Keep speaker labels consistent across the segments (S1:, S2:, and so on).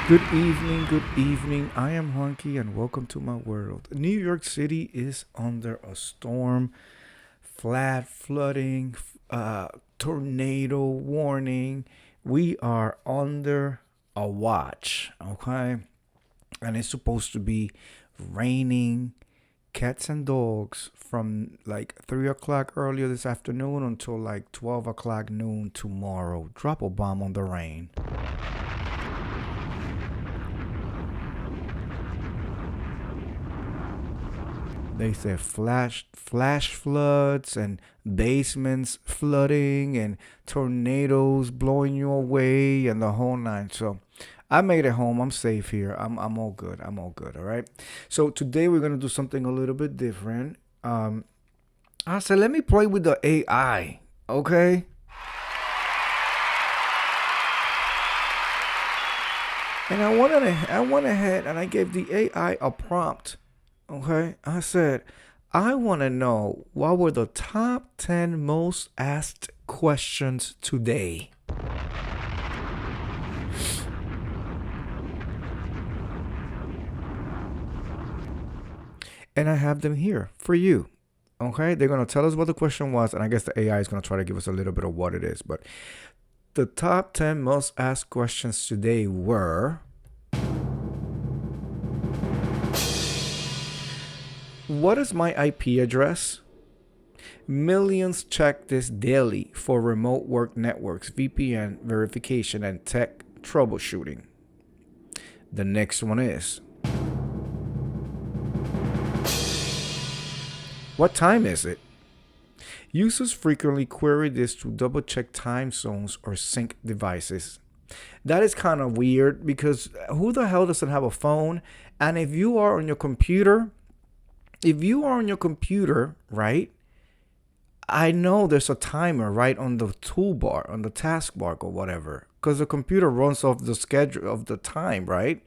S1: Good evening, good evening. I am Honky and welcome to my world. New York City is under a storm, flooding, tornado warning. We are under a watch, okay? And it's supposed to be raining cats and dogs from like 3 o'clock earlier this afternoon until like 12 o'clock noon tomorrow. Drop a bomb on the rain. They said flash floods and basements flooding and tornadoes blowing you away and the whole nine. So I made it home. I'm safe here. I'm all good. I'm all good. All right. So today we're gonna do something a little bit different. I said let me play with the AI. Okay. And I went ahead and I gave the AI a prompt. Okay, I said, I want to know what were the top 10 most asked questions today. And I have them here for you. Okay, they're going to tell us what the question was, and I guess the AI is going to try to give us a little bit of what it is. But the top 10 most asked questions today were: what is my IP address? Millions check this daily for remote work networks, VPN verification, and tech troubleshooting. The next one is: what time is it? Users frequently query this to double check time zones or sync devices. That is kind of weird because who the hell doesn't have a phone? And if you are on your computer, right? I know there's a timer right on the toolbar, on the taskbar or whatever, because the computer runs off the schedule of the time, right?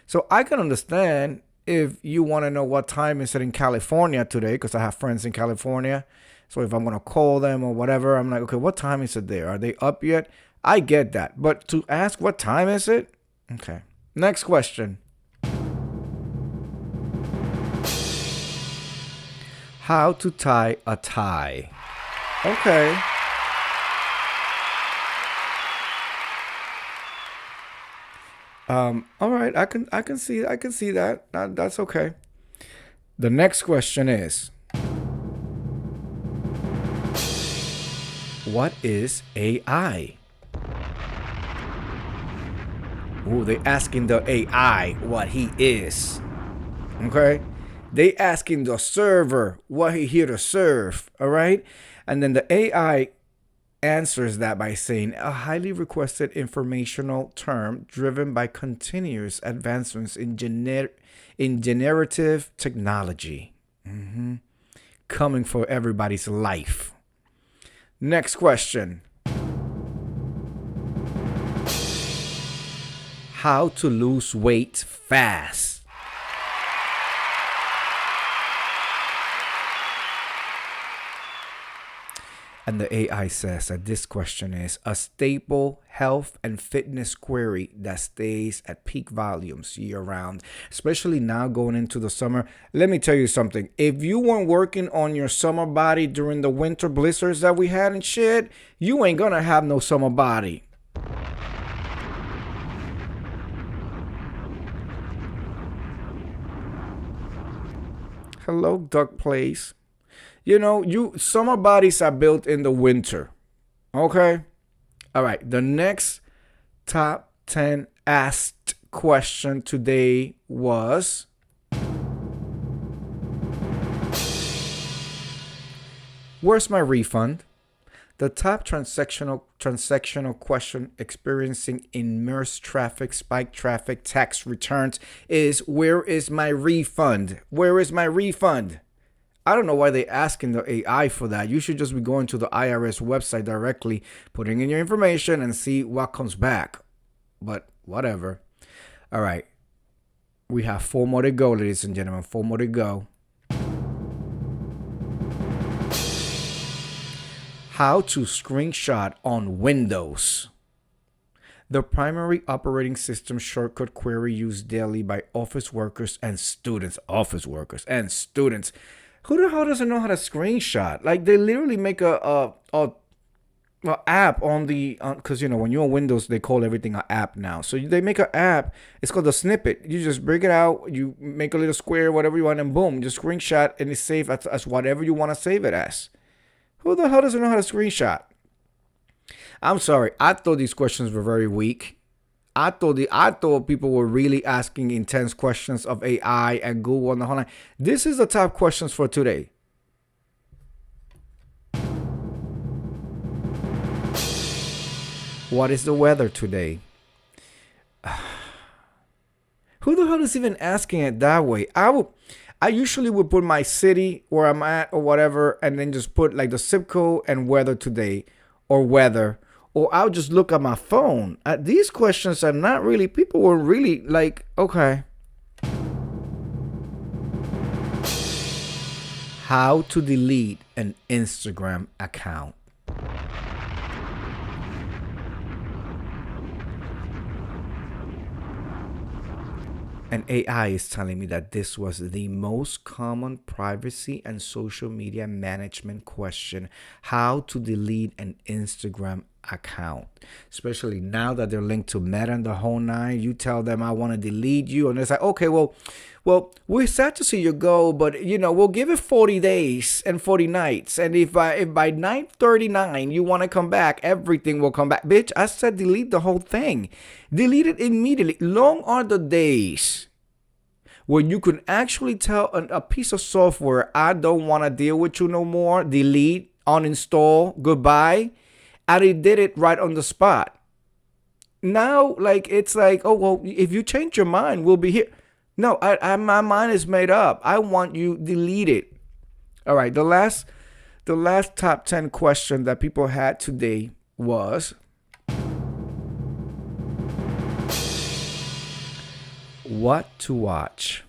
S1: So I can understand if you want to know what time is it in California today, because I have friends in California. So if I'm going to call them or whatever, I'm like, okay, what time is it there? Are they up yet? I get that. But to ask what time is it? Okay. Next question. How to tie a tie. Okay. All right. I can see that. That's okay. The next question is: what is AI? Ooh, they asking the AI what he is. Okay. They asking the server what he here to serve. All right. And then the AI answers that by saying a highly requested informational term driven by continuous advancements in generative technology. Coming for everybody's life. Next question. How to lose weight fast. And the AI says that this question is a staple health and fitness query that stays at peak volumes year round, especially now going into the summer. Let me tell you something. If you weren't working on your summer body during the winter blizzards that we had and shit, you ain't gonna have no summer body. Hello, Duck Place. You know, summer bodies are built in the winter. Okay? All right. The next top 10 asked question today was: where's my refund? The top transactional question experiencing immersed traffic, spike traffic, tax returns is: where is my refund? Where is my refund? I don't know why they're asking the AI for that. You should just be going to the IRS website directly, putting in your information and see what comes back. But whatever. All right. We have 4 more to go, ladies and gentlemen. 4 more to go. How to screenshot on Windows. The primary operating system shortcut query used daily by office workers and students. Office workers and students. Who the hell doesn't know how to screenshot? Like they literally make a app on the because when you're on Windows they call everything an app now. So they make an app. It's called a snippet. You just break it out. You make a little square, whatever you want, and boom, just screenshot, and it's saved as whatever you want to save it as. Who the hell doesn't know how to screenshot? I'm sorry. I thought these questions were very weak. I thought people were really asking intense questions of AI and Google and the whole line. This is the top questions for today. What is the weather today? Who the hell is even asking it that way? I usually would put my city where I'm at or whatever, and then just put like the zip code and weather today, or weather, or I'll just look at my phone. These questions are not really. People were really like, okay. How to delete an Instagram account. And AI is telling me that this was the most common privacy and social media management question: how to delete an Instagram account. Especially now that they're linked to Meta and the whole nine. You tell them, I want to delete you, and it's like, okay, well, we're sad to see you go, but we'll give it 40 days and 40 nights, and if by night 39 you want to come back, everything will come back. Bitch, I said delete the whole thing. Delete it immediately. Long are the days where you can actually tell a piece of software, I don't want to deal with you no more. Delete, uninstall, goodbye. And it did it right on the spot. Now, it's like, oh, well, if you change your mind, we'll be here. No, my mind is made up. I want you deleted. All right, the last top 10 question that people had today was, what to watch?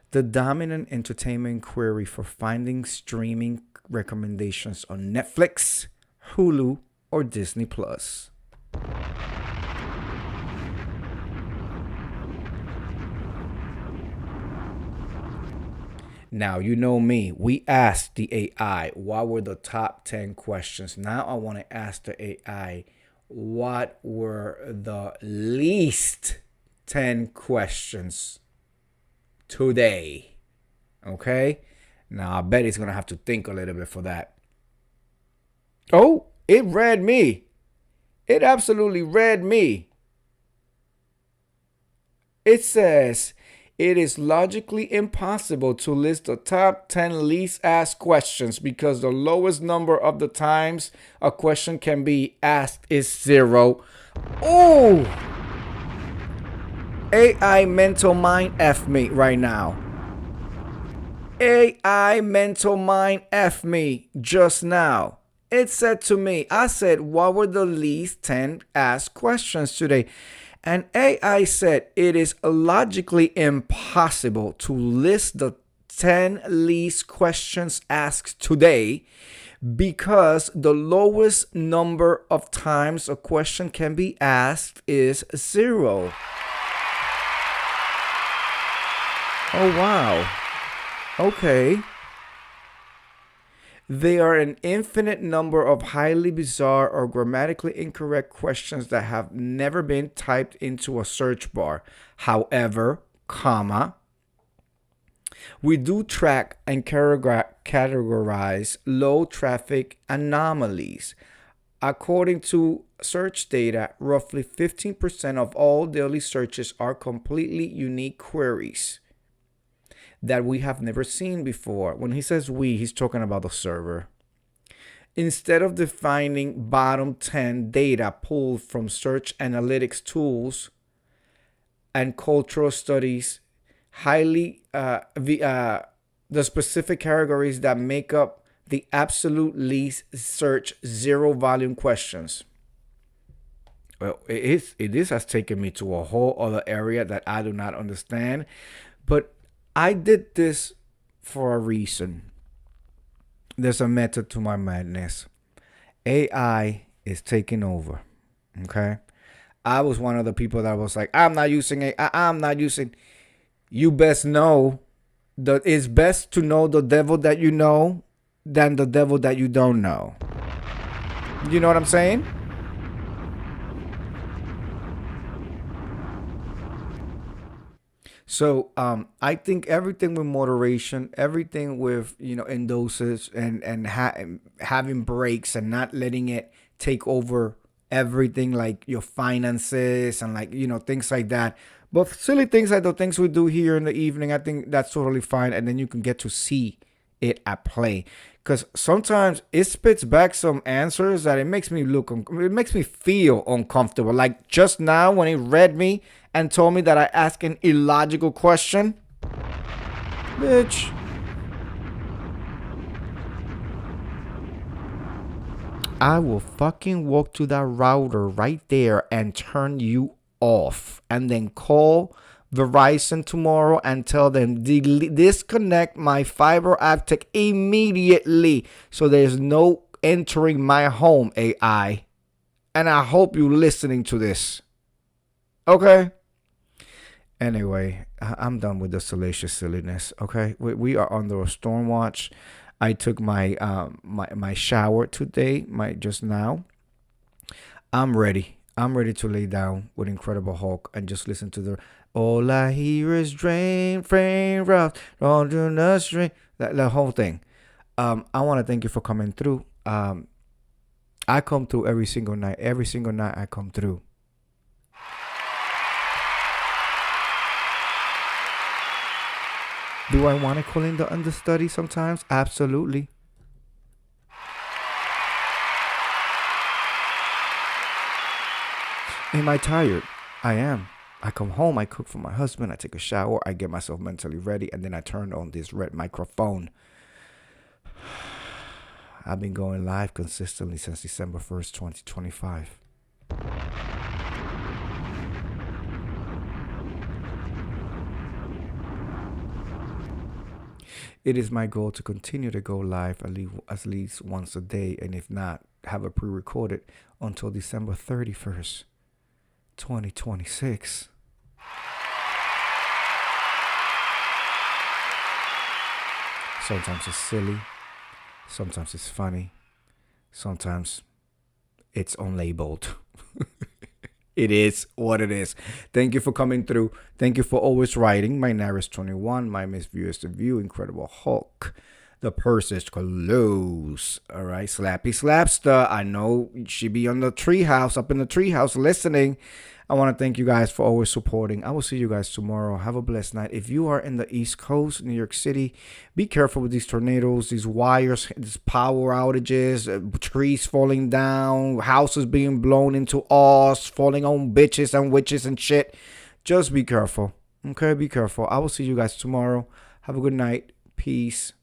S1: The dominant entertainment query for finding streaming recommendations on Netflix, Hulu, or Disney Plus. Now, you know me. We asked the AI what were the top 10 questions. Now I want to ask the AI what were the least 10 questions today. Okay? Now I bet he's going to have to think a little bit for that. Oh, it read me. It absolutely read me. It says, it is logically impossible to list the top 10 least asked questions because the lowest number of the times a question can be asked is 0. Oh! AI mental mind F me right now. AI mental mind F me just now. It said to me, I said, what were the least 10 asked questions today? And AI said, it is logically impossible to list the 10 least questions asked today because the lowest number of times a question can be asked is 0. Oh, wow. Okay. There are an infinite number of highly bizarre or grammatically incorrect questions that have never been typed into a search bar. However, we do track and categorize low traffic anomalies. According to search data, roughly 15% of all daily searches are completely unique queries that we have never seen before. When he says we, he's talking about the server. Instead of defining bottom 10 data pulled from search analytics tools and cultural studies, the specific categories that make up the absolute least search 0 volume questions. Well, this has taken me to a whole other area that I do not understand, but I did this for a reason. There's a method to my madness. AI is taking over. Okay? I was one of the people that was like, I'm not using it. I'm not using. You best know that it's best to know the devil that you know than the devil that you don't know. You know what I'm saying? So I think everything with moderation, everything with in doses and having breaks and not letting it take over everything, like your finances and like things like that. But silly things like the things we do here in the evening, I think that's totally fine, and then you can get to see it at play. Because sometimes it spits back some answers that it makes me feel uncomfortable. Like just now when he read me and told me that I asked an illogical question. Bitch. I will fucking walk to that router right there and turn you off. And then call Verizon tomorrow and tell them disconnect my fiber optic immediately so there's no entering my home, AI. And I hope you're listening to this. Okay? Anyway, I'm done with the salacious silliness. Okay? We are under a storm watch. I took my my shower today, just now. I'm ready. I'm ready to lay down with Incredible Hulk and just listen to the all I hear is drain, frame, rough, on the string. The whole thing. I want to thank you for coming through. I come through every single night. Every single night I come through. Do I want to call in the understudy sometimes? Absolutely. Am I tired? I am. I come home, I cook for my husband, I take a shower, I get myself mentally ready, and then I turn on this red microphone. I've been going live consistently since December 1st, 2025. It is my goal to continue to go live at least once a day, and if not, have it pre-recorded until December 31st, 2026. Sometimes it's silly, sometimes it's funny, sometimes it's unlabeled. It is what it is. Thank you for coming through. Thank you for always writing. My Naris 21, my Miss View is the View, Incredible Hulk. The purse is close. All right, Slappy Slapster. I know she be on the treehouse, up in the treehouse listening. I want to thank you guys for always supporting. I will see you guys tomorrow. Have a blessed night. If you are in the East Coast, New York City, be careful with these tornadoes, these wires, these power outages, trees falling down, houses being blown into us, falling on bitches and witches and shit. Just be careful. Okay, be careful. I will see you guys tomorrow. Have a good night. Peace.